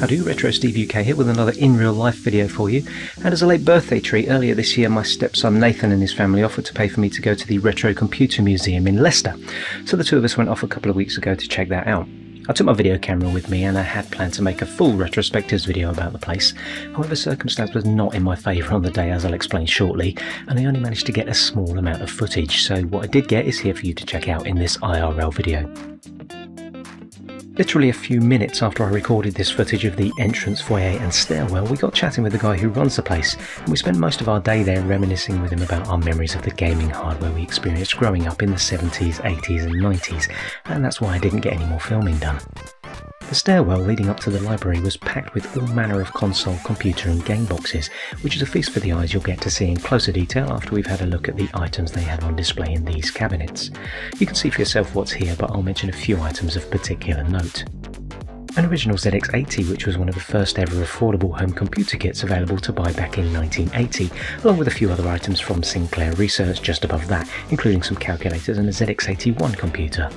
How do, RetroSteveUK here with another in real life video for you. And as a late birthday treat, earlier this year my stepson Nathan and his family offered to pay for me to go to the Retro Computer Museum in Leicester. So the two of us went off a couple of weeks ago to check that out. I took my video camera with me and I had planned to make a full RetroSpectives video about the place. However, circumstance was not in my favour on the day, as I'll explain shortly, and I only managed to get a small amount of footage, so what I did get is here for you to check out in this IRL video. Literally a few minutes after I recorded this footage of the entrance, foyer and stairwell, we got chatting with the guy who runs the place, and we spent most of our day there reminiscing with him about our memories of the gaming hardware we experienced growing up in the 70s, 80s and 90s, and that's why I didn't get any more filming done. The stairwell leading up to the library was packed with all manner of console, computer and game boxes, which is a feast for the eyes you'll get to see in closer detail after we've had a look at the items they have on display in these cabinets. You can see for yourself what's here, but I'll mention a few items of particular note. An original ZX80, which was one of the first ever affordable home computer kits available to buy back in 1980, along with a few other items from Sinclair Research just above that, including some calculators and a ZX81 computer.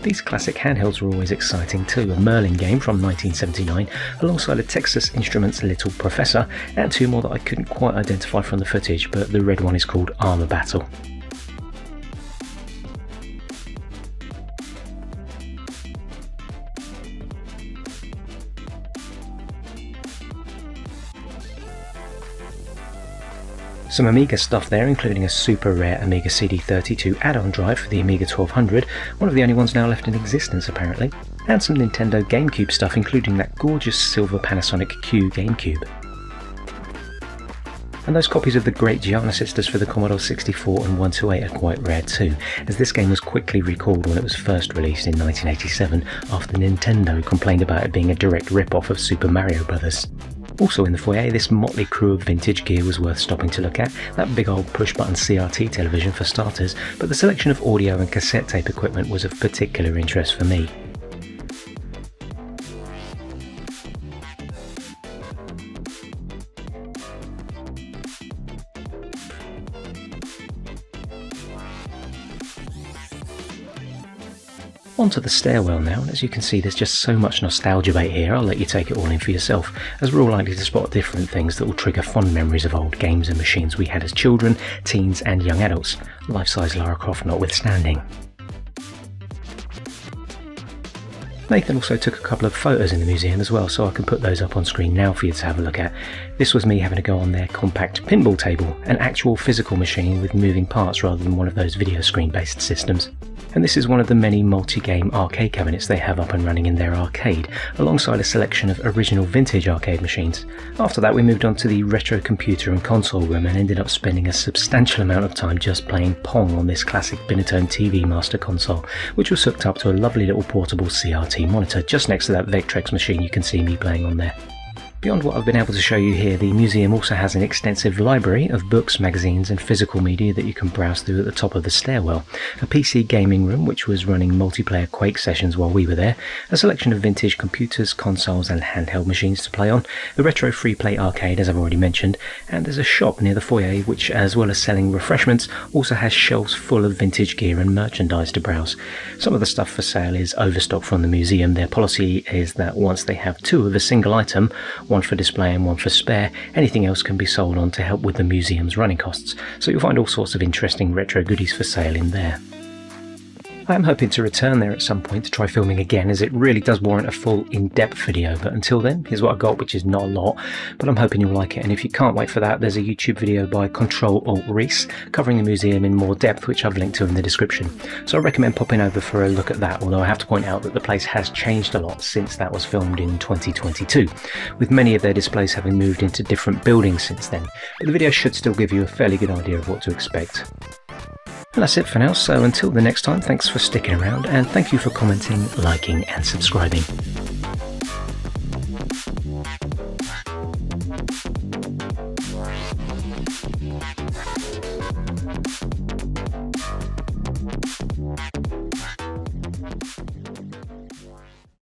These classic handhelds were always exciting too, a Merlin game from 1979 alongside a Texas Instruments Little Professor, and two more that I couldn't quite identify from the footage, but the red one is called Armor Battle. Some Amiga stuff there, including a super rare Amiga CD32 add-on drive for the Amiga 1200, one of the only ones now left in existence apparently, and some Nintendo GameCube stuff, including that gorgeous silver Panasonic Q GameCube. And those copies of the great Giana Sisters for the Commodore 64 and 128 are quite rare too, as this game was quickly recalled when it was first released in 1987 after Nintendo complained about it being a direct rip-off of Super Mario Bros. Also in the foyer, this motley crew of vintage gear was worth stopping to look at, that big old push-button CRT television for starters, but the selection of audio and cassette tape equipment was of particular interest for me. Onto the stairwell now, and as you can see there's just so much nostalgia bait here. I'll let you take it all in for yourself, as we're all likely to spot different things that will trigger fond memories of old games and machines we had as children, teens and young adults, life-size Lara Croft notwithstanding. Nathan also took a couple of photos in the museum as well, so I can put those up on screen now for you to have a look at. This was me having to go on their compact pinball table, an actual physical machine with moving parts rather than one of those video screen based systems. And this is one of the many multi-game arcade cabinets they have up and running in their arcade, alongside a selection of original vintage arcade machines. After that we moved on to the retro computer and console room and ended up spending a substantial amount of time just playing Pong on this classic Binatone TV Master console, which was hooked up to a lovely little portable CRT monitor just next to that Vectrex machine you can see me playing on there. Beyond what I've been able to show you here, the museum also has an extensive library of books, magazines and physical media that you can browse through at the top of the stairwell, a PC gaming room which was running multiplayer Quake sessions while we were there, a selection of vintage computers, consoles and handheld machines to play on, the retro free play arcade as I've already mentioned, and there's a shop near the foyer which, as well as selling refreshments, also has shelves full of vintage gear and merchandise to browse. Some of the stuff for sale is overstock from the museum. Their policy is that once they have two of a single item, one for display and one for spare, anything else can be sold on to help with the museum's running costs, so you'll find all sorts of interesting retro goodies for sale in there. I am hoping to return there at some point to try filming again, as it really does warrant a full in-depth video, but until then, here's what I got, which is not a lot, but I'm hoping you'll like it, and if you can't wait for that, there's a YouTube video by ctrl-alt-rees covering the museum in more depth, which I've linked to in the description, so I recommend popping over for a look at that, although I have to point out that the place has changed a lot since that was filmed in 2022, with many of their displays having moved into different buildings since then, but the video should still give you a fairly good idea of what to expect. And that's it for now, so until the next time, thanks for sticking around, and thank you for commenting, liking and subscribing.